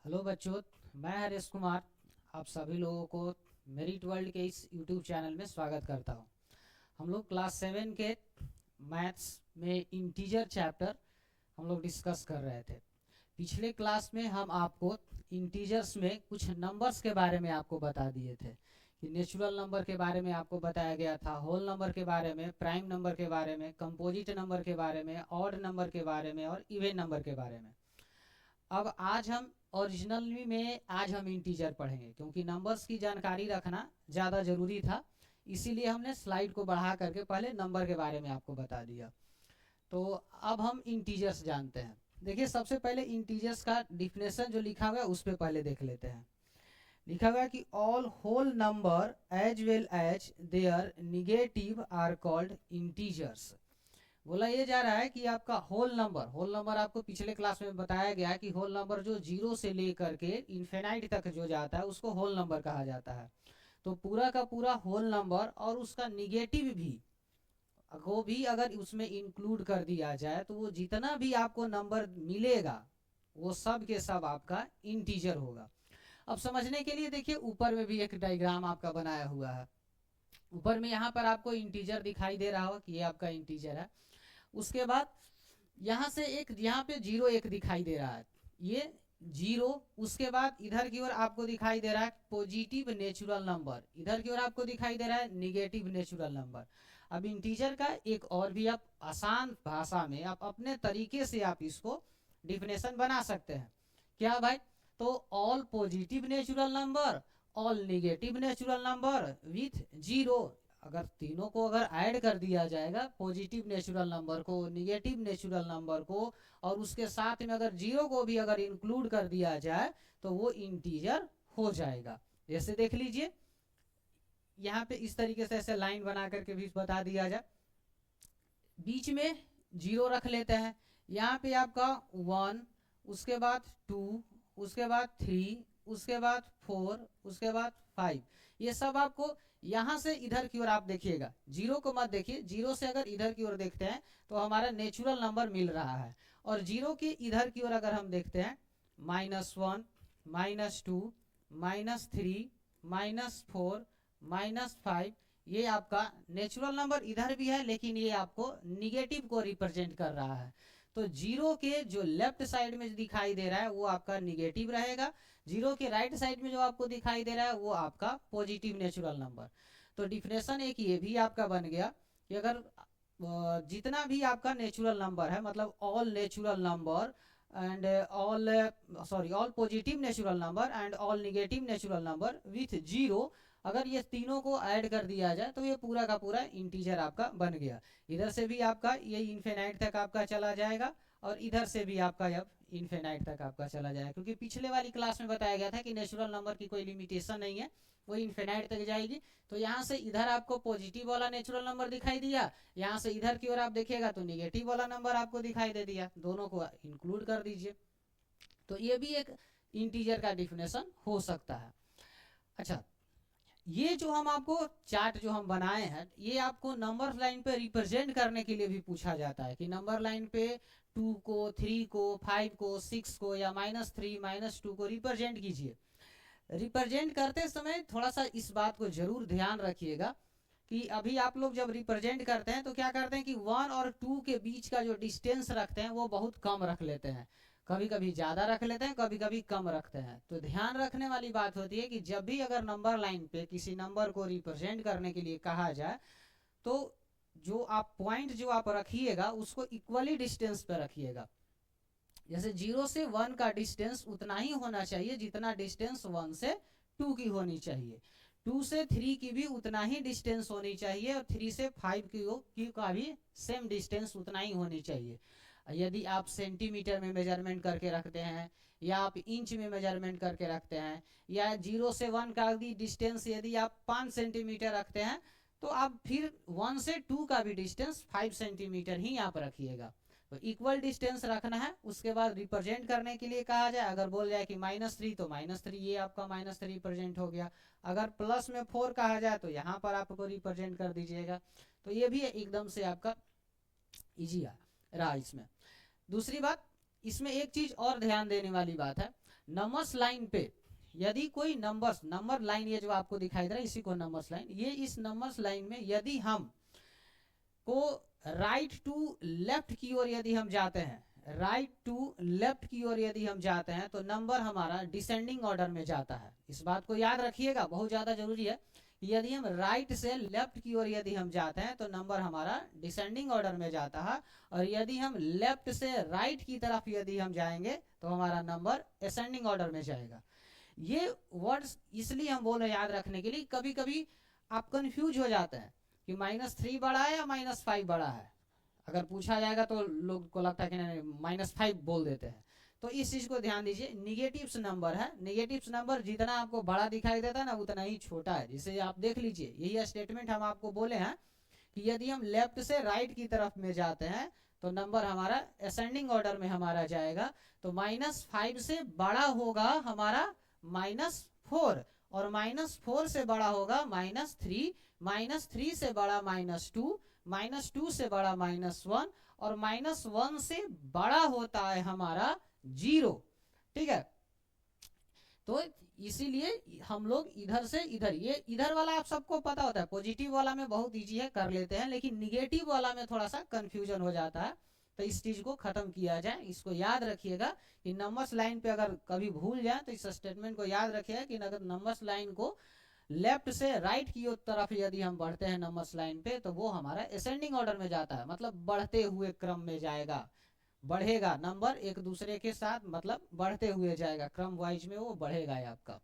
Hello बच्चों, मैं हरेश कुमार आप सभी लोगों को मेरिट वर्ल्ड के इस यूट्यूब चैनल में स्वागत करता हूं। हम लोग क्लास 7 के मैथ्स में इंटीजर चैप्टर हम लोग डिस्कस कर रहे थे। पिछले क्लास में हम आपको इंटीजर्स में कुछ नंबर्स के बारे में आपको बता दिए थे कि नेचुरल नंबर के बारे में आपको बताया गया था, होल नंबर के बारे में, प्राइम नंबर के बारे में, कंपोजिट नंबर के बारे में, ऑड नंबर के बारे में और इवन नंबर के बारे में। अब आज हम ओरिजिनली में आज हम इंटीजर पढ़ेंगे क्योंकि नंबर्स की जानकारी रखना ज़्यादा ज़रूरी था, इसीलिए हमने स्लाइड को बढ़ा करके पहले नंबर के बारे में आपको बता दिया। तो अब हम इंटीजर्स जानते हैं। देखिए, सबसे पहले इंटीजर्स का डिफिनेशन जो लिखा हुआ है उस पर पहले देख लेते हैं। लिखा हुआ है कि all whole number as well as their negative are called integers. बोला ये जा रहा है कि आपका होल नंबर आपको पिछले क्लास में बताया गया है कि होल नंबर जो जीरो से लेकर के इन्फिनाइट तक जो जाता है उसको होल नंबर कहा जाता है। तो पूरा का पूरा होल नंबर और उसका निगेटिव भी वो भी अगर उसमें इंक्लूड कर दिया जाए तो वो जितना भी आपको नंबर मिलेगा वो सब के सब आपका इंटीजर होगा। अब समझने के लिए देखिए, ऊपर में भी एक डायग्राम आपका बनाया हुआ है। ऊपर में यहाँ पर आपको इंटीजर दिखाई दे रहा होगा कि ये आपका इंटीजर है। उसके बाद यहाँ से एक यहाँ पे 0 1 दिखाई दे रहा है, ये 0। उसके बाद इधर की ओर आपको दिखाई दे रहा है पॉजिटिव नेचुरल नंबर, इधर की ओर आपको दिखाई दे रहा है निगेटिव नेचुरल नंबर। अब इंटीजर का एक और भी आप आसान भाषा में आप अपने तरीके से आप इसको डिफिनेशन बना सकते हैं। क्या भाई? तो all positive natural number, all negative natural number with 0। अगर तीनों को अगर ऐड कर दिया जाएगा, पॉजिटिव नेचुरल नंबर को, निगेटिव नेचुरल नंबर को और उसके साथ में अगर 0 को भी अगर इंक्लूड कर दिया जाए तो वो इंटीजर हो जाएगा। जैसे देख लीजिए, यहाँ पे इस तरीके से ऐसे लाइन बना करके भी बता दिया जाए। बीच में 0 रख लेते हैं, यहाँ पे आपका 1, उसके बाद 2, उसके बाद 3, उसके बाद 4, उसके बाद 5। ये सब आपको यहाँ से इधर की ओर आप देखिएगा, 0 को मत देखिए। 0 से अगर इधर की ओर देखते हैं तो हमारा नेचुरल नंबर मिल रहा है, और 0 के इधर की ओर अगर हम देखते हैं -1, -2, -3, -4, -5, ये आपका नेचुरल नंबर इधर भी है लेकिन ये आपको निगेटिव को रिप्रेजेंट कर रहा है। तो 0 के जो लेफ्ट साइड में दिखाई दे रहा है वो आपका निगेटिव रहेगा, 0 के राइट साइड में जो आपको दिखाई दे रहा है वो आपका पॉजिटिव नेचुरल नंबर। तो डिफिनेशन एक ये भी आपका बन गया कि अगर जितना भी आपका नेचुरल नंबर है, मतलब all natural number and all positive natural number and all negative natural number with 0, अगर ये तीनों को ऐड कर दिया जाए तो ये पूरा का पूरा इंटीजर आपका बन गया। इधर से भी आपका ये इन्फिनाइट तक आपका चला जाएगा और इधर से भी आपका अब इन्फिनाइट तक आपका चला जाएगा, क्योंकि पिछले वाली क्लास में बताया गया था कि नेचुरल नंबर की कोई लिमिटेशन नहीं है, वो इन्फिनाइट तक जाएगी। तो यहाँ से इधर आपको पॉजिटिव वाला नेचुरल नंबर दिखाई दिया, यहाँ से इधर की ओर आप देखिएगा तो निगेटिव वाला नंबर आपको दिखाई दे दिया, दोनों को इंक्लूड कर दीजिए। तो ये भी एक इंटीजर का डिफिनेशन हो सकता है। अच्छा, ये जो हम आपको चार्ट जो हम बनाए हैं ये आपको नंबर लाइन पे रिप्रेजेंट करने के लिए भी पूछा जाता है कि नंबर लाइन पे 2 को, 3 को, 5 को, 6 को या -3 -2 को रिप्रेजेंट कीजिए। रिप्रेजेंट करते समय थोड़ा सा इस बात को जरूर ध्यान रखिएगा कि अभी आप लोग जब रिप्रेजेंट करते हैं तो क्या करते हैं कि 1 और 2 के बीच का जो डिस्टेंस रखते हैं वो बहुत कम रख लेते हैं, कभी कभी ज़्यादा रख लेते हैं, कभी कभी कम रखते हैं। तो ध्यान रखने वाली बात होती है कि जब भी अगर नंबर लाइन पे किसी नंबर को रिप्रेजेंट करने के लिए कहा जाए तो जो आप पॉइंट जो आप रखिएगा उसको इक्वली डिस्टेंस पे रखिएगा। जैसे 0 से 1 का डिस्टेंस उतना ही होना चाहिए जितना डिस्टेंस 1 से 2 की होनी चाहिए, 2 से 3 की भी उतना ही डिस्टेंस होनी चाहिए और 3 से 5 की का भी सेम डिस्टेंस उतना ही होनी चाहिए। यदि आप सेंटीमीटर में मेजरमेंट करके रखते हैं या आप इंच में मेजरमेंट करके रखते हैं या 0 से 1 का भी डिस्टेंस यदि आप 5 सेंटीमीटर रखते हैं तो आप फिर 1 से 2 का भी डिस्टेंस 5 सेंटीमीटर ही आप रखिएगा। तो इक्वल डिस्टेंस रखना है। उसके बाद रिप्रेजेंट करने के लिए कहा जाए, अगर बोल जाए कि -3 तो -3, ये आपका -3 रिप्रेजेंट हो गया। अगर प्लस में 4 कहा जाए तो यहाँ पर आपको रिप्रेजेंट कर दीजिएगा। तो ये भी एकदम से आपका इजी रहा इसमें। दूसरी बात, इसमें एक चीज और ध्यान देने वाली बात है, नंबर्स लाइन पे यदि कोई नंबर लाइन, ये जो आपको दिखाई दे रहा है इसी को नंबर्स लाइन, ये इस नंबर्स लाइन में यदि हम को राइट टू लेफ्ट की ओर यदि हम जाते हैं, राइट टू लेफ्ट की ओर यदि हम जाते हैं तो नंबर हमारा डिसेंडिंग ऑर्डर में जाता है। इस बात को याद रखिएगा, बहुत ज्यादा जरूरी है। यदि हम राइट से लेफ्ट की ओर यदि हम जाते हैं तो नंबर हमारा डिसेंडिंग ऑर्डर में जाता है, और यदि हम लेफ्ट से राइट की तरफ यदि हम जाएंगे तो हमारा नंबर असेंडिंग ऑर्डर में जाएगा। ये वर्ड्स इसलिए हम बोल रहे हैं याद रखने के लिए, कभी कभी आप कंफ्यूज हो जाते हैं कि -3 बड़ा है या -5 बड़ा है। अगर पूछा जाएगा तो लोग को लगता है कि नहीं -5 बोल देते हैं। तो इस चीज को ध्यान दीजिए, निगेटिव्स नंबर है, निगेटिव्स नंबर जितना आपको बड़ा दिखाई देता है ना उतना ही छोटा है। जिसे आप देख लीजिए, यही स्टेटमेंट हम आपको बोले हैं कि यदि हम लेफ्ट से राइट की तरफ में जाते हैं तो नंबर हमारा असेंडिंग ऑर्डर में हमारा जाएगा। तो -5 से बड़ा होगा हमारा -4, और -4 से बड़ा होगा -3, -3 से बड़ा -2, -2 से बड़ा -1, और -1 से बड़ा होता है हमारा 0। ठीक है, तो इसीलिए हम लोग इधर से इधर, ये इधर वाला आप सबको पता होता है, पॉजिटिव वाला में बहुत इजी है, कर लेते हैं, लेकिन निगेटिव वाला में थोड़ा सा कंफ्यूजन हो जाता है। तो इस चीज को खत्म किया जाए, इसको याद रखिएगा कि नंबर्स लाइन पे अगर कभी भूल जाए तो इस स्टेटमेंट को याद रखिएगा कि अगर नंबर्स लाइन को लेफ्ट से राइट की तरफ यदि हम बढ़ते हैं नंबर्स लाइन पे तो वो हमारा असेंडिंग ऑर्डर में जाता है, मतलब बढ़ते हुए क्रम में जाएगा, बढ़ेगा नंबर एक दूसरे के साथ, मतलब बढ़ते हुए जाएगा, क्रम वाइज में वो बढ़ेगा आपका।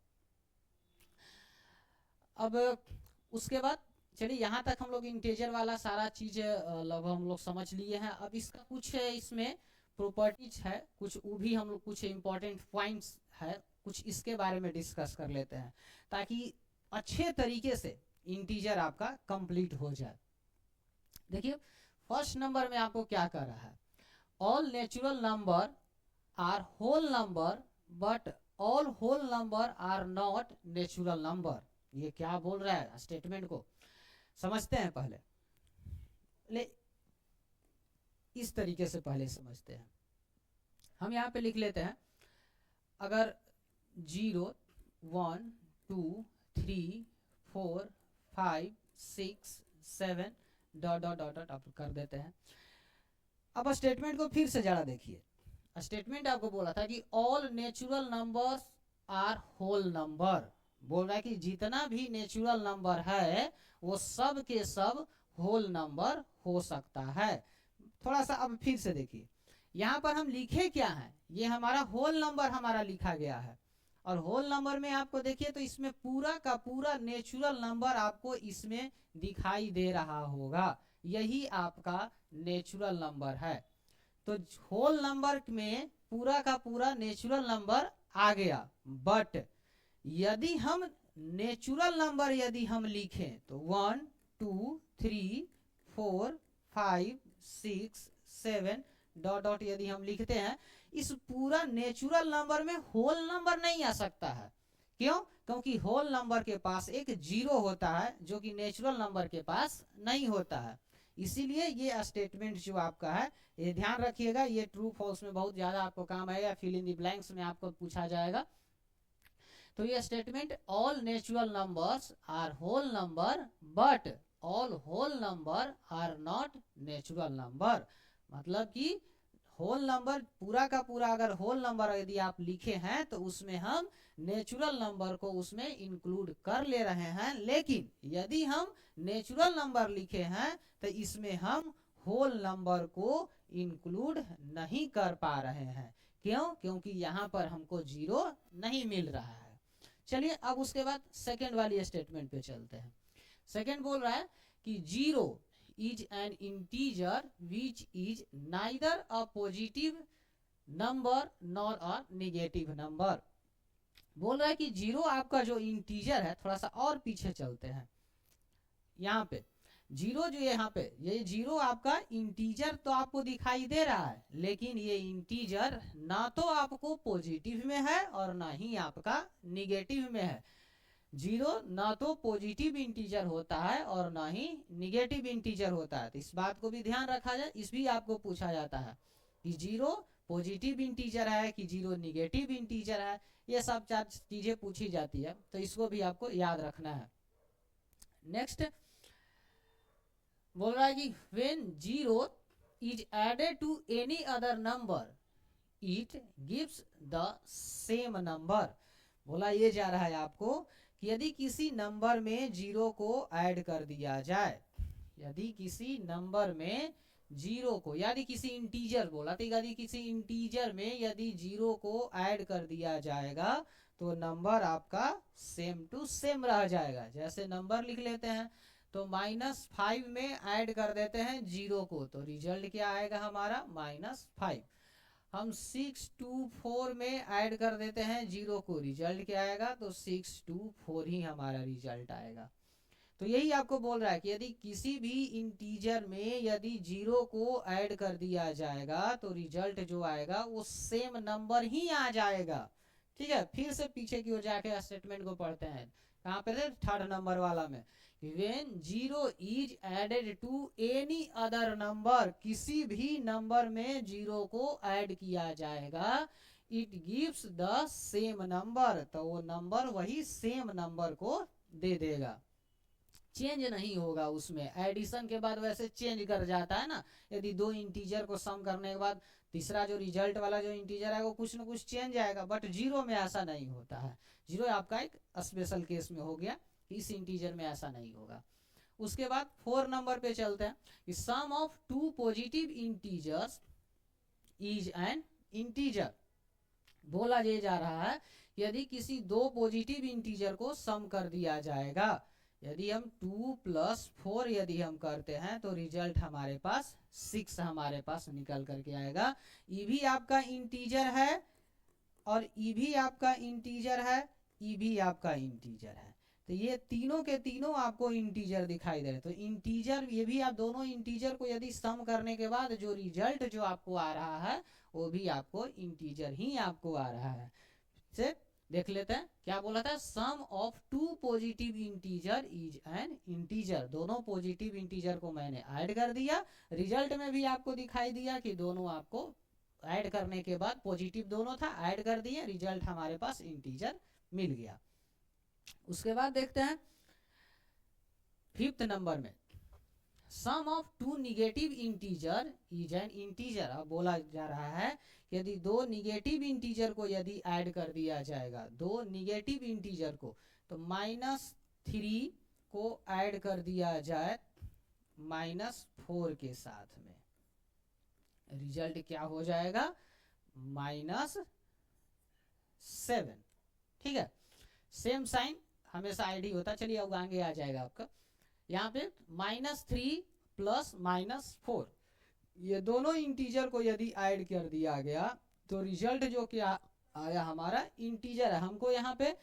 अब उसके बाद चलिए यहाँ तक हम लोग इंटीजर वाला सारा चीज लगभग हम लोग समझ लिए हैं। अब इसका कुछ इसमें प्रॉपर्टीज है, कुछ वो भी हम लोग कुछ इंपॉर्टेंट पॉइंट्स है, कुछ इसके बारे में डिस्कस कर लेते हैं ताकि अच्छे तरीके से इंटीजर आपका कंप्लीट हो जाए। देखिए फर्स्ट नंबर में आपको क्या कर रहा है, all natural number are whole number but all whole number are not natural number. ये क्या बोल रहा है, स्टेटमेंट को समझते हैं पहले, ले इस तरीके से पहले समझते हैं। हम यहाँ पे लिख लेते हैं, अगर 0 1 2 3 4 5 6 7 डॉट डॉट डॉट डॉट आप कर देते हैं। अब स्टेटमेंट को फिर से जरा देखिए, स्टेटमेंट आपको बोला था कि all natural numbers are whole number, बोल रहा है कि जितना भी नेचुरल नंबर है वो सब के सब होल नंबर हो सकता है। थोड़ा सा अब फिर से देखिए, यहाँ पर हम लिखे क्या है, ये हमारा होल नंबर हमारा लिखा गया है, और होल नंबर में आपको देखिए तो इसमें पूरा का पूरा नेचुरल नंबर आपको इसमें दिखाई दे रहा होगा, यही आपका नेचुरल नंबर है। तो होल नंबर में पूरा का पूरा नेचुरल नंबर आ गया, बट यदि हम नेचुरल नंबर यदि हम लिखें तो 1 2 3 4 5 6 7 डॉट डॉट यदि हम लिखते हैं, इस पूरा नेचुरल नंबर में होल नंबर नहीं आ सकता है। क्यों? क्योंकि होल नंबर के पास एक 0 होता है जो कि नेचुरल नंबर के पास नहीं होता है। इसीलिए ये स्टेटमेंट जो आपका है ये ध्यान रखिएगा, ये ट्रू फॉल्स में बहुत ज्यादा आपको काम आएगा, फिल इन द ब्लैंक्स में आपको पूछा जाएगा। तो ये statement all natural numbers are whole number but all whole number are not natural number, मतलब कि होल नंबर पूरा का पूरा अगर होल नंबर यदि आप लिखे हैं तो उसमें हम नेचुरल नंबर को उसमें इंक्लूड कर ले रहे हैं, लेकिन यदि हम नेचुरल नंबर लिखे हैं तो इसमें हम होल नंबर को इंक्लूड नहीं कर पा रहे हैं। क्यों? क्योंकि यहाँ पर हमको 0 नहीं मिल रहा है। चलिए अब उसके बाद सेकेंड वाली स्टेटमेंट पे चलते हैं। सेकेंड बोल रहा है कि 0 is an integer which is neither a positive number nor a negative number। बोल रहा है कि 0 आपका जो इंटीजर है, थोड़ा सा और पीछे चलते हैं, यहाँ पे 0 जो यहाँ पे ये 0 आपका इंटीजर तो आपको दिखाई दे रहा है, लेकिन ये इंटीजर ना तो आपको पॉजिटिव में है और ना ही आपका निगेटिव में है। 0 ना तो पॉजिटिव इंटीजर होता है और ना ही निगेटिव इंटीजर होता है। तो इस बात को भी ध्यान रखा जाए, इस भी आपको पूछा जाता है कि 0 पॉजिटिव इंटीजर है कि जीरो निगेटिव इंटीजर है, ये सब चार चीजें पूछी जाती है, तो इसको भी आपको याद रखना है। नेक्स्ट बोल रहा है कि when zero is added to any other number it gives the same number. बोला ये जा रहा है आपको कि यदि किसी नंबर में जीरो को ऐड कर दिया जाए, यदि किसी नंबर में जीरो को, यदि किसी इंटीजर बोला, तो यदि किसी इंटीजर में यदि जीरो को ऐड कर दिया जाएगा तो नंबर आपका सेम टू सेम रह जाएगा। जैसे नंबर लिख लेते हैं, तो -5 में ऐड कर देते हैं जीरो को, तो रिजल्ट क्या आएगा हमारा -5। हम 624 में ऐड कर देते हैं जीरो को, रिजल्ट क्या आएगा, तो 624 ही हमारा रिजल्ट आएगा। तो यही आपको बोल रहा है कि यदि किसी भी इंटीजर में यदि जीरो को ऐड कर दिया जाएगा तो रिजल्ट जो आएगा वो सेम नंबर ही आ जाएगा। ठीक है, फिर से पीछे की ओर जाके स्टेटमेंट को पढ़ते हैं। कहाँ पे थे, थर्ड नंबर वाला में। When zero is added to any other number, किसी भी नंबर में जीरो को ऐड किया जाएगा, it gives the same number, तो वो नंबर वही सेम नंबर को दे देगा, चेंज नहीं होगा उसमें। एडिशन के बाद वैसे चेंज कर जाता है ना, यदि दो इंटीजर को सम करने के बाद तीसरा जो रिजल्ट वाला जो इंटीजर है वो कुछ ना कुछ चेंज आएगा, बट जीरो में ऐसा नहीं होता है। जीरो आपका एक स्पेशल केस में हो गया, इस इंटीजर में ऐसा नहीं होगा। उसके बाद 4 नंबर पे चलते हैं। Sum of two positive integers is an integer. बोला ये जा रहा है यदि किसी दो पॉजिटिव इंटीजर को सम कर दिया जाएगा, यदि हम 2 + 4 यदि हम करते हैं तो रिजल्ट हमारे पास 6 हमारे पास निकल करके आएगा। ये भी आपका इंटीजर है और ये भी आपका इंटीजर है, ये भी आपका इंटीजर है, तो ये तीनों के तीनों आपको इंटीजर दिखाई दे रहे। तो इंटीजर, ये भी आप दोनों इंटीजर को यदि सम करने के बाद जो रिजल्ट जो आपको आ रहा है वो भी आपको इंटीजर ही आपको आ रहा है। से देख लेते हैं क्या बोला था, sum of two positive integer is an integer. दोनों पॉजिटिव इंटीजर को मैंने ऐड कर दिया, रिजल्ट में भी आपको दिखाई दिया कि दोनों आपको ऐड करने के बाद पॉजिटिव दोनों था, ऐड कर दिए, रिजल्ट हमारे पास इंटीजर मिल गया। उसके बाद देखते हैं 5th नंबर में, sum of two negative integer is an integer. अब बोला जा रहा है यदि दो निगेटिव इंटीजर को यदि ऐड कर दिया जाएगा, दो निगेटिव इंटीजर को, तो -3 को ऐड कर दिया जाए -4 के साथ में, रिजल्ट क्या हो जाएगा, -7। ठीक है, सेम साइन हमेशा आईडी होता। चलिए अब आगे आ जाएगा आपका, यहाँ पे -3 + -4, ये दोनों इंटीजर को यदि ऐड कर दिया गया तो रिजल्ट जो क्या आया हमारा इंटीजर है। हमको यहाँ पे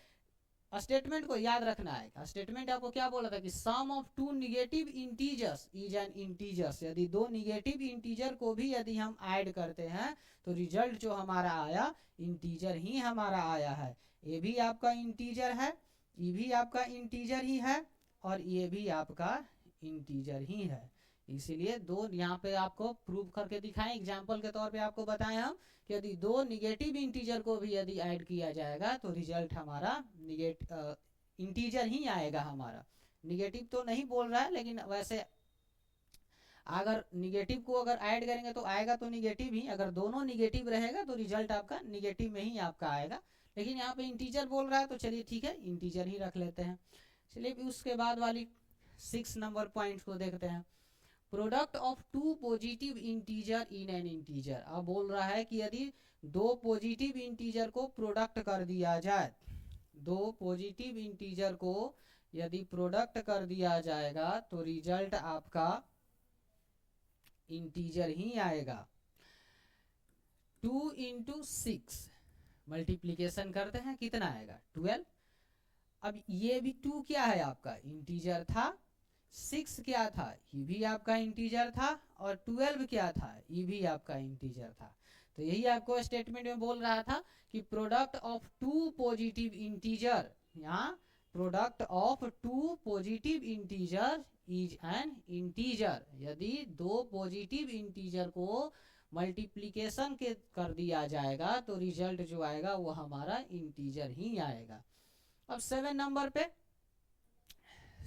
स्टेटमेंट को याद रखना है। स्टेटमेंट आपको क्या बोला था कि sum of two negative integers is an integers. यदि दो निगेटिव इंटीजर को भी यदि हम ऐड करते हैं तो रिजल्ट जो हमारा आया इंटीजर ही हमारा आया है। ये भी आपका इंटीजर है, ये भी आपका इंटीजर ही है और ये भी आपका इंटीजर ही है। इसीलिए दो यहाँ पे आपको प्रूव करके दिखाएं, एग्जाम्पल के तौर पे आपको बताएं हम कि यदि दो निगेटिव इंटीजर को भी यदि ऐड किया जाएगा तो रिजल्ट हमारा इंटीजर ही आएगा हमारा। निगेटिव तो नहीं बोल रहा है, लेकिन वैसे अगर निगेटिव को अगर ऐड करेंगे तो आएगा तो निगेटिव ही, अगर दोनों निगेटिव रहेगा तो रिजल्ट आपका निगेटिव में ही आपका आएगा। लेकिन यहाँ पे इंटीजर बोल रहा है तो चलिए ठीक है, इंटीजर ही रख लेते हैं। चलिए उसके बाद वाली 6 नंबर पॉइंट को देखते हैं। Product of two positive integer in an integer. अब बोल रहा है कि यदि दो पॉजिटिव इंटीजर को प्रोडक्ट कर दिया जाए, दो पॉजिटिव इंटीजर को यदि प्रोडक्ट कर दिया जाएगा तो रिजल्ट आपका इंटीजर ही आएगा। 2 × 6 मल्टीप्लीकेशन करते हैं, कितना आएगा 12। अब ये भी 2 क्या है आपका इंटीजर था, 6 क्या था ये भी आपका इंटीजर था और 12 क्या था ये भी आपका इंटीजर था। तो यही आपको स्टेटमेंट में बोल रहा था कि product of two positive integer, यहाँ product of two positive integer is an integer. यदि दो पॉजिटिव इंटीजर को मल्टीप्लिकेशन के कर दिया जाएगा तो रिजल्ट जो आएगा वो हमारा इंटीजर ही आएगा। अब 7 नंबर पे,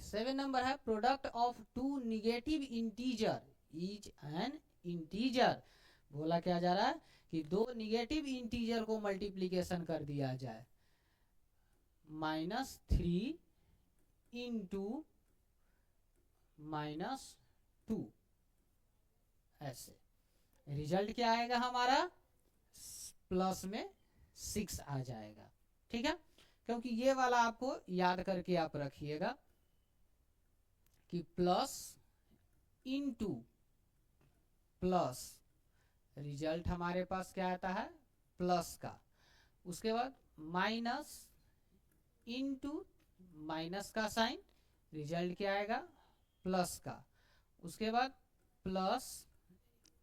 7 नंबर है product of two negative integer is an integer. बोला क्या जा रहा है कि दो निगेटिव इंटीजर को मल्टीप्लिकेशन कर दिया जाए, -3 इंटू -2, ऐसे रिजल्ट क्या आएगा हमारा, प्लस में 6 आ जाएगा। ठीक है, क्योंकि ये वाला आपको याद करके आप रखिएगा कि प्लस इंटू प्लस, रिजल्ट हमारे पास क्या आता है प्लस का, उसके बाद माइनस इंटू माइनस का साइन, रिजल्ट क्या आएगा प्लस का, उसके बाद प्लस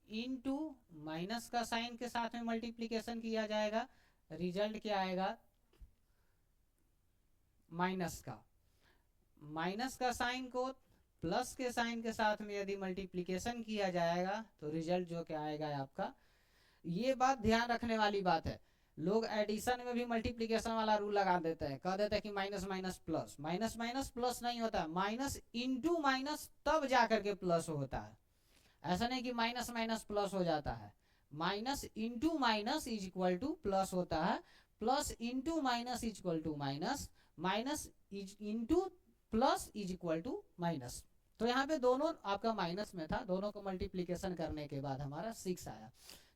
इंटू माइनस का साइन के साथ में मल्टीप्लिकेशन किया जाएगा, रिजल्ट क्या आएगा माइनस का। माइनस का साइन को प्लस के साइन के साथ में यदि मल्टीप्लिकेशन किया जाएगा तो रिजल्ट जो क्या आएगा आपका, ये बात ध्यान रखने वाली बात है, लोग एडिशन में भी मल्टीप्लिकेशन वाला रूल लगा देते हैं, कह देते हैं कि minus minus plus, minus minus plus नहीं होता, माइनस इंटू माइनस तब जाकर के प्लस होता है। ऐसा नहीं कि माइनस माइनस प्लस हो जाता है, minus into minus is equal to plus होता है, plus into minus is equal to minus, minus into plus is equal to minus. तो यहाँ पे दोनों आपका माइनस में था, दोनों को मल्टीप्लिकेशन करने के बाद हमारा 6 आया।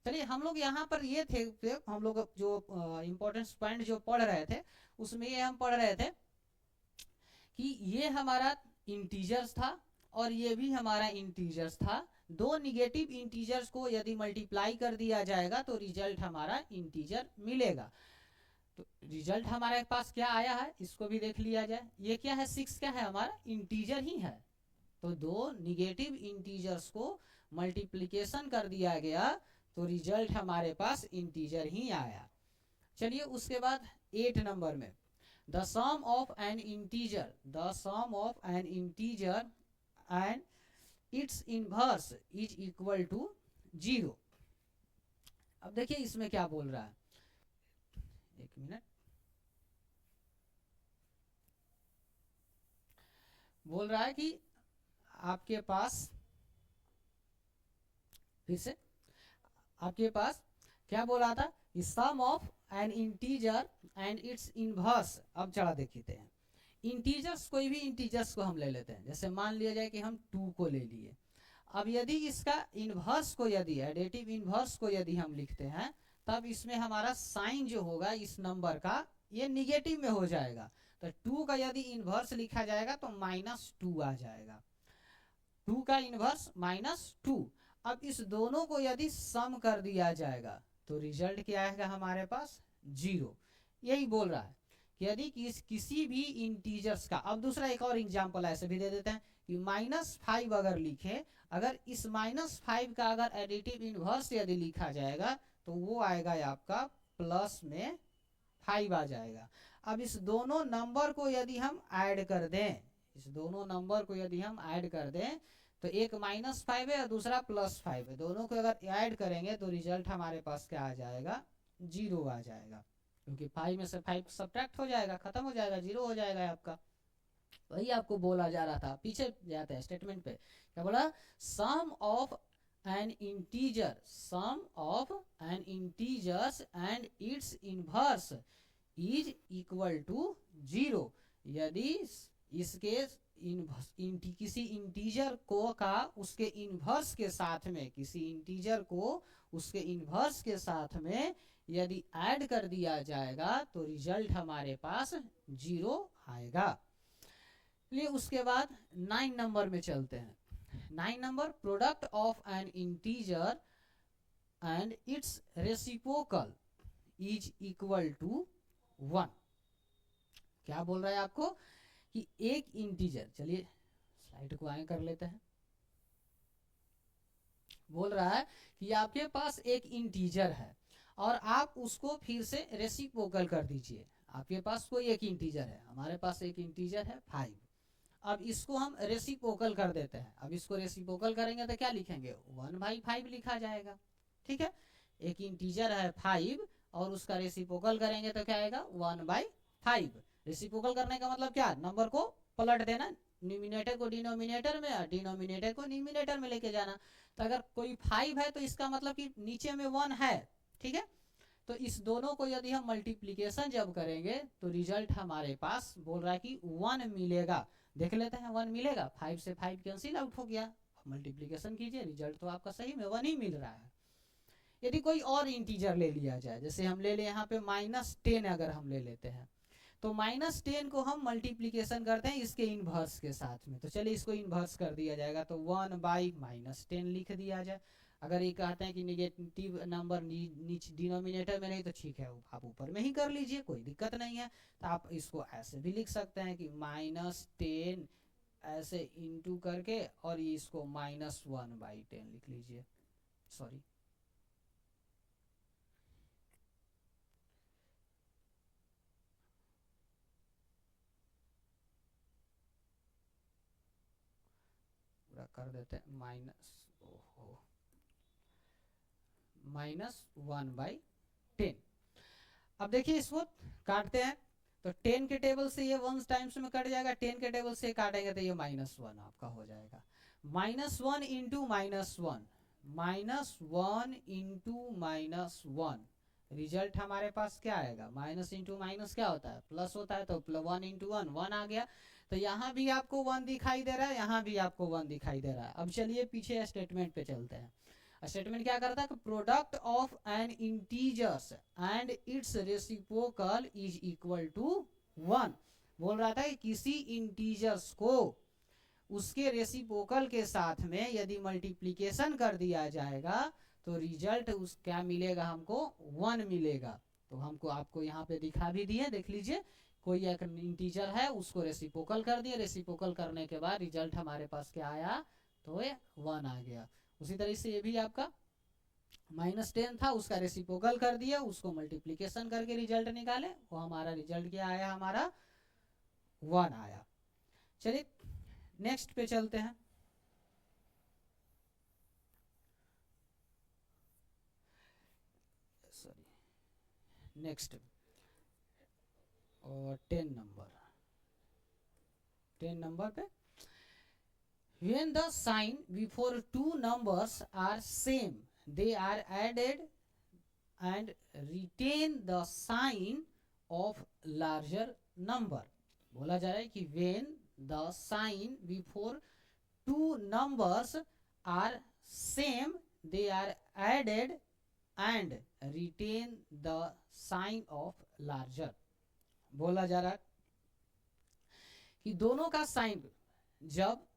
चलिए हम लोग यहाँ पर ये थे, हम लोग जो इम्पोर्टेंट पॉइंट जो पढ़ रहे थे उसमें ये हम पढ़ रहे थे कि ये हमारा इंटीजर्स था और ये भी हमारा इंटीजर्स था, दो निगेटिव इंटीजर्स को यदि मल्टीप्लाई कर दिया जाएगा तो रिजल्ट हमारा इंटीजर मिलेगा। तो रिजल्ट हमारे पास क्या आया है इसको भी देख लिया जाए, ये क्या है 6 क्या है हमारा इंटीजर ही है, तो दो निगेटिव इंटीजर्स को मल्टीप्लिकेशन कर दिया गया तो रिजल्ट हमारे पास इंटीजर ही आया। चलिए उसके बाद 8 नंबर में, the sum of an integer, the sum of an integer and its inverse is equal to 0। अब देखिए इसमें क्या बोल रहा है, एक मिनट, बोल रहा है कि आपके पास, फिर से आपके पास क्या बोला था, sum of an integer and its inverse. अब चला देखते हैं, इंटीजर्स कोई भी इंटीजर्स को हम ले लेते हैं, जैसे मान लिया जाए कि हम 2 को ले लिए, अब यदि इसका इनवर्स को यदि एडिटिव इनवर्स को यदि हम लिखते हैं तब इसमें हमारा साइन जो होगा इस नंबर का ये निगेटिव में हो जाएगा, तो 2 का यदि इनवर्स लिखा जाएगा तो -2 आ जाएगा, 2 का इनवर्स -2। अब इस दोनों को यदि सम कर दिया जाएगा तो रिजल्ट क्या आएगा हमारे पास 0। यही बोल रहा है कि यदि किसी भी इंटीजर्स का, अब दूसरा एक और एग्जांपल ऐसे भी दे देते हैं कि -5 अगर लिखे, अगर इस -5 का अगर एडिटिव इनवर्स यदि लिखा जाएगा तो वो आएगा आपका प्लस में 5 आ जाएगा। अब इस दोनों नंबर को यदि हम ऐड कर दें, इस दोनों नंबर को यदि हम ऐड कर दें तो एक -5 है और दूसरा +5 है, दोनों को अगर ऐड करेंगे तो रिजल्ट हमारे पास क्या आ जाएगा 0 आ जाएगा, क्योंकि 5 में से 5 सब्ट्रैक्ट हो जाएगा, खत्म हो जाएगा, 0 हो जाएगा आपका। वही आपको बोला जा रहा था, पीछे जाते हैं स्टेटमेंट पे, क्या बोला, sum of an integer, sum of an integers and its inverse is equal to 0। यदि इसके किसी इंटीजर को का उसके इनवर्स के साथ में, किसी इंटीजर को उसके इनवर्स के साथ में यदि ऐड कर दिया जाएगा तो रिजल्ट हमारे पास 0 आएगा। चलिए उसके बाद 9 नंबर में चलते हैं। 9 number, product of an integer and its reciprocal is equal to 1। क्या बोल रहा है आपको कि एक इंटीजर, चलिए स्लाइड को आगे कर लेते हैं, बोल रहा है कि आपके पास एक इंटीजर है और आप उसको फिर से रेसिप्रोकल कर दीजिए। आपके पास कोई एक इंटीजर है, हमारे पास एक इंटीजर है 5, अब इसको हम रेसिप्रोकल कर देते हैं। अब इसको रेसिप्रोकल करेंगे तो क्या लिखेंगे 1/5 लिखा जाएगा, ठीक है, एक इंटीजर है 5 और उसका रेसिप्रोकल करेंगे तो क्या आएगा 1/5। रेसिप्रोकल करने का मतलब क्या, नंबर को पलट देना, न्यूमिनेटर को डिनोमिनेटर में और डिनोमिनेटर को न्यूमिनेटर में लेके जाना। तो अगर कोई 5 है तो इसका मतलब कि नीचे में 1 है, ठीक है। तो इस दोनों को यदि हम मल्टीप्लीकेशन जब करेंगे तो रिजल्ट हमारे पास बोल रहा है कि 1 मिलेगा। देख लेते हैं 1 मिलेगा, 5 से 5 कैंसिल आउट हो गया, मल्टीप्लीकेशन कीजिए, रिजल्ट तो आपका सही में 1 ही मिल रहा है। यदि कोई और इंटीजर ले लिया जाए, जैसे हम ले लें यहाँ पे -10 अगर हम ले लेते हैं, तो -10 को हम मल्टीप्लीकेशन करते हैं इसके इनवर्स के साथ में। तो चलिए इसको इनवर्स कर दिया जाएगा, तो 1/-10 लिख दिया जाए। अगर ये कहते हैं कि निगेटिव नंबर नीचे डिनोमिनेटर में नहीं तो ठीक है, आप ऊपर में ही कर लीजिए, कोई दिक्कत नहीं है। तो आप इसको ऐसे भी लिख सकते हैं कि -10 ऐसे इंटू करके और इसको -1/10 लिख लीजिए, सॉरी। पूरा कर देते हैं -1/10। अब देखिए इसको काटते हैं, तो 10 के टेबल से ये 1 टाइम्स में कट जाएगा, 10 के टेबल से काटेंगे तो ये -1 आपका हो जाएगा। -1 इंटू -1, -1 इंटू -1, रिजल्ट हमारे पास क्या आएगा, माइनस इंटू माइनस क्या होता है, प्लस होता है, तो 1 इंटू 1 1 आ गया। तो यहाँ भी आपको 1 दिखाई दे रहा है, यहाँ भी आपको 1 दिखाई दे रहा है। अब चलिए पीछे स्टेटमेंट पे चलते हैं। स्टेटमेंट क्या करता है कि product of an integers and its reciprocal is equal to 1। बोल रहा था कि किसी इंटीजर्स को उसके रेसिप्रोकल के साथ में यदि मल्टीप्लीकेशन कर दिया जाएगा तो रिजल्ट उस क्या मिलेगा, हमको 1 मिलेगा। तो हमको आपको यहाँ पे दिखा भी दिए, देख लीजिए। कोई एक इंटीजर है उसको रेसिप्रोकल कर दिया, रेसिप्रोकल करने के बाद रिजल्ट हमारे पास क्या आया, तो ये 1 आ गया। उसी तरह से ये भी आपका -10 था, उसका रेसिप्रोकल कर दिया, उसको मल्टीप्लीकेशन करके रिजल्ट निकाले, वो हमारा रिजल्ट क्या आया, हमारा 1 आया। चलिए नेक्स्ट पे चलते हैं। सॉरी, नेक्स्ट और 10 नंबर पे, when the sign before two numbers are same they are added and retain the sign of larger number। बोला जा रहा है कि when the sign before two numbers are same they are added and retain the sign of larger। बोला जा रहा है कि दोनों का साइन जब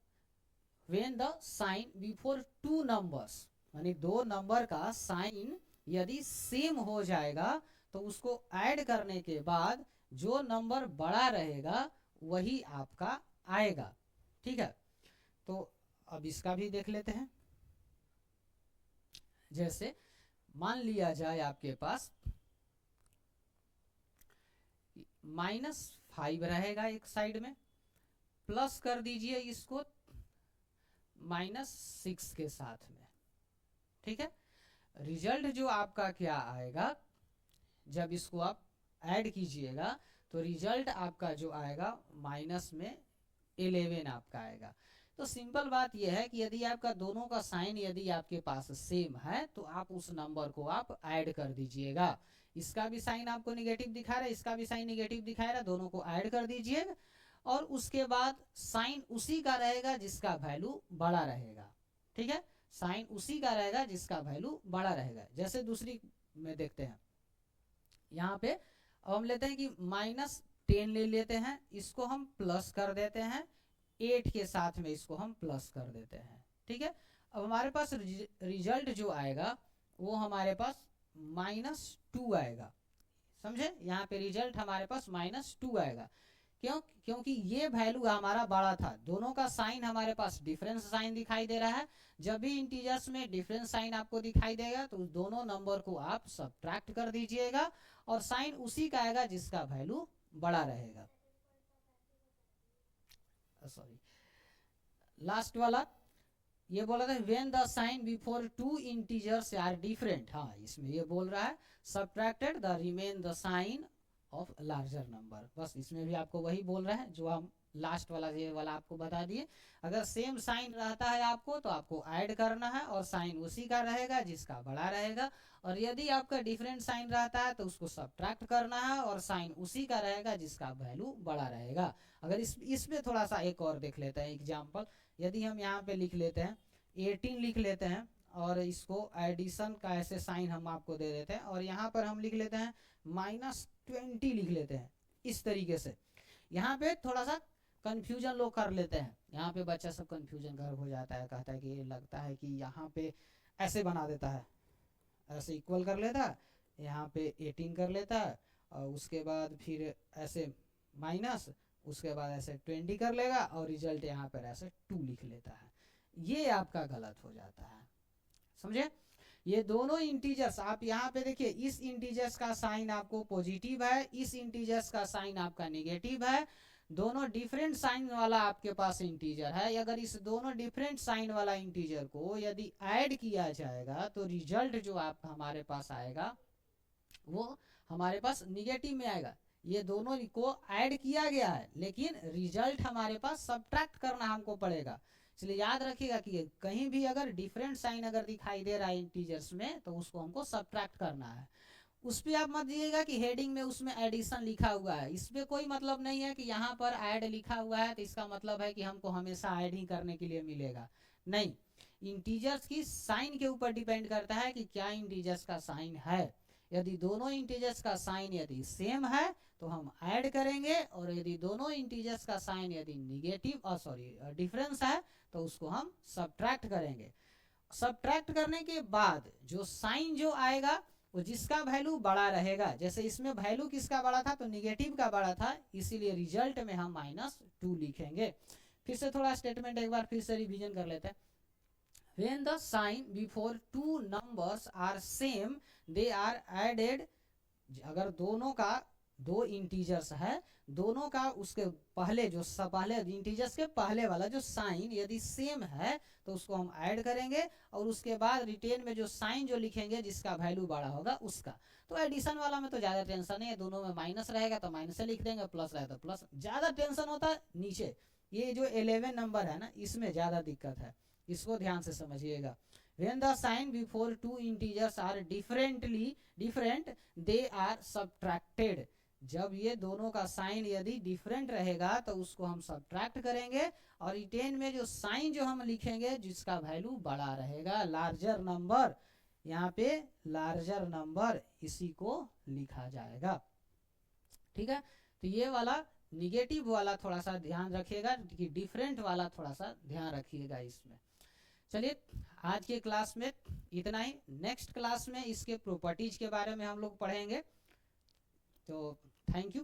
when the sign before two numbers, यानी दो नंबर का साइन यदि सेम हो जाएगा तो उसको ऐड करने के बाद जो नंबर बड़ा रहेगा वही आपका आएगा, ठीक है। तो अब इसका भी देख लेते हैं। जैसे मान लिया जाए आपके पास -5 रहेगा एक साइड में, प्लस कर दीजिए इसको -6 के साथ में, ठीक है। रिजल्ट जो आपका क्या आएगा, जब इसको आप ऐड कीजिएगा तो रिजल्ट आपका जो आएगा -11 आपका आएगा। तो सिंपल बात यह है कि यदि आपका दोनों का साइन यदि आपके पास सेम है तो आप उस नंबर को आप ऐड कर दीजिएगा। इसका भी साइन आपको निगेटिव दिखा रहा है, इसका भी साइन निगेटिव दिखा रहा है, दोनों को ऐड कर दीजिए और उसके बाद साइन उसी का रहेगा जिसका वैल्यू बड़ा रहेगा, ठीक है। साइन उसी का रहेगा जिसका वैल्यू बड़ा रहेगा। जैसे दूसरी में देखते हैं, यहाँ पे अब हम लेते हैं कि -10 ले लेते हैं, इसको हम प्लस कर देते हैं 8 के साथ में, इसको हम प्लस कर देते हैं, ठीक है। अब हमारे पास रिजल्ट जो आएगा वो हमारे पास -2 आएगा, समझे। यहाँ पे रिजल्ट हमारे पास -2 आएगा। क्यों, क्योंकि ये वैल्यू हमारा बड़ा था, दोनों का साइन हमारे पास डिफरेंस साइन दिखाई दे रहा है। जब भी इंटीजर्स में डिफरेंस साइन आपको दिखाई देगा तो दोनों नंबर को आप सब्ट्रैक्ट कर दीजिएगा और साइन उसी का आएगा जिसका वैल्यू बड़ा रहेगा। सॉरी, लास्ट वाला ये बोला था when the sign before two integers are different, हाँ इसमें ये बोल रहा है subtracted the remain the sign of larger number. बस इसमें भी आपको वही बोल रहा है जो हम लास्ट वाला ये वाला आपको बता दिए। अगर सेम साइन रहता है आपको तो आपको ऐड करना है और साइन उसी का रहेगा जिसका बड़ा रहेगा, और यदि आपका डिफरेंट साइन रहता है तो उसको सब्ट्रैक्ट करना है और साइन उसी का रहेगा जिसका वैल्यू बड़ा रहेगा। अगर इसमें थोड़ा सा एक और देख लेते हैं एग्जाम्पल। यदि हम यहाँ पे लिख लेते हैं 18 लिख लेते हैं और इसको एडिशन का ऐसे साइन हम आपको दे देते हैं, और यहाँ पर हम लिख लेते हैं -20 लिख लेते हैं इस तरीके से। यहाँ पे थोड़ा सा कंफ्यूजन लोग कर लेते हैं, यहाँ पे बच्चा सब कंफ्यूजन कर हो जाता है, कहता है कि लगता है कि यहाँ पे ऐसे बना देता है, ऐसे इक्वल कर लेता है, यहाँ पे 18 कर लेता है और उसके बाद फिर ऐसे माइनस, उसके बाद ऐसे 20 कर लेगा और रिजल्ट यहाँ पर ऐसे 2 लिख लेता है। ये आपका गलत हो जाता है, समझे। ये दोनों इंटीजर्स आप यहाँ पे देखिए, इस इंटीजर्स का साइन आपको पॉजिटिव है, इस इंटीजर्स का साइन आपका नेगेटिव है, दोनों डिफरेंट साइन वाला आपके पास इंटीजर है। अगर इस दोनों डिफरेंट साइन वाला इंटीजर को यदि ऐड किया जाएगा तो रिजल्ट जो आप हमारे पास आएगा वो हमारे पास निगेटिव में आएगा। ये दोनों को ऐड किया गया है लेकिन रिजल्ट हमारे पास सब्ट्रैक्ट करना हमको पड़ेगा। इसलिए याद रखिएगा कि कहीं भी अगर डिफरेंट साइन अगर दिखाई दे रहा है इंटीजर्स में तो उसको हमको सब्ट्रैक्ट करना है। उस पर आप मत दिएगा कि हेडिंग में उसमें एडिशन लिखा हुआ है, इसमें कोई मतलब नहीं है कि यहाँ पर ऐड लिखा हुआ है तो इसका मतलब है कि हमको हमेशा ऐड ही करने के लिए मिलेगा, नहीं। इंटीजर्स की साइन के ऊपर डिपेंड करता है कि क्या इंटीजर्स का साइन है। यदि दोनों इंटीजर्स का साइन यदि सेम है तो हम ऐड करेंगे, और यदि दोनों इंटीजर्स का साइन यदि निगेटिव डिफरेंस है तो उसको हम सब्ट्रैक्ट करेंगे। सब्ट्रैक्ट करने के बाद जो साइन जो आएगा वो जिसका वैल्यू बड़ा रहेगा, जैसे इसमें वैल्यू किसका बड़ा था तो निगेटिव का बड़ा था, इसीलिए रिजल्ट में हम -2 लिखेंगे। फिर से थोड़ा स्टेटमेंट एक बार फिर से रिवीजन कर लेते हैं। When the sign before two numbers are same, they are added। अगर दोनों का दो इंटीजर्स है, दोनों का उसके पहले जो पहले इंटीजर्स के पहले वाला जो साइन यदि सेम है तो उसको हम ऐड करेंगे, और उसके बाद रिटेन में जो साइन जो लिखेंगे जिसका वैल्यू बड़ा होगा उसका। तो एडिशन वाला में तो ज़्यादा टेंशन नहीं है, दोनों में माइनस रहेगा तो माइनस से लिख देंगे, प्लस रहेगा तो प्लस। ज़्यादा टेंशन होता है नीचे, ये जो 11 नंबर है ना इसमें ज़्यादा दिक्कत है, इसको ध्यान से समझिएगा। When the sign before two integers are different, they are subtracted। जब ये दोनों का साइन यदि डिफरेंट रहेगा तो उसको हम सब्ट्रैक्ट करेंगे, और रिटेन में जो साइन जो हम लिखेंगे जिसका वैल्यू बड़ा रहेगा, लार्जर नंबर, यहाँ पे लार्जर नंबर इसी को लिखा जाएगा, ठीक है। तो ये वाला निगेटिव वाला थोड़ा सा ध्यान रखिएगा कि डिफरेंट वाला थोड़ा सा ध्यान रखिएगा इसमें। चलिए आज के क्लास में इतना ही, नेक्स्ट क्लास में इसके प्रॉपर्टीज के बारे में हम लोग पढ़ेंगे। तो थैंक यू।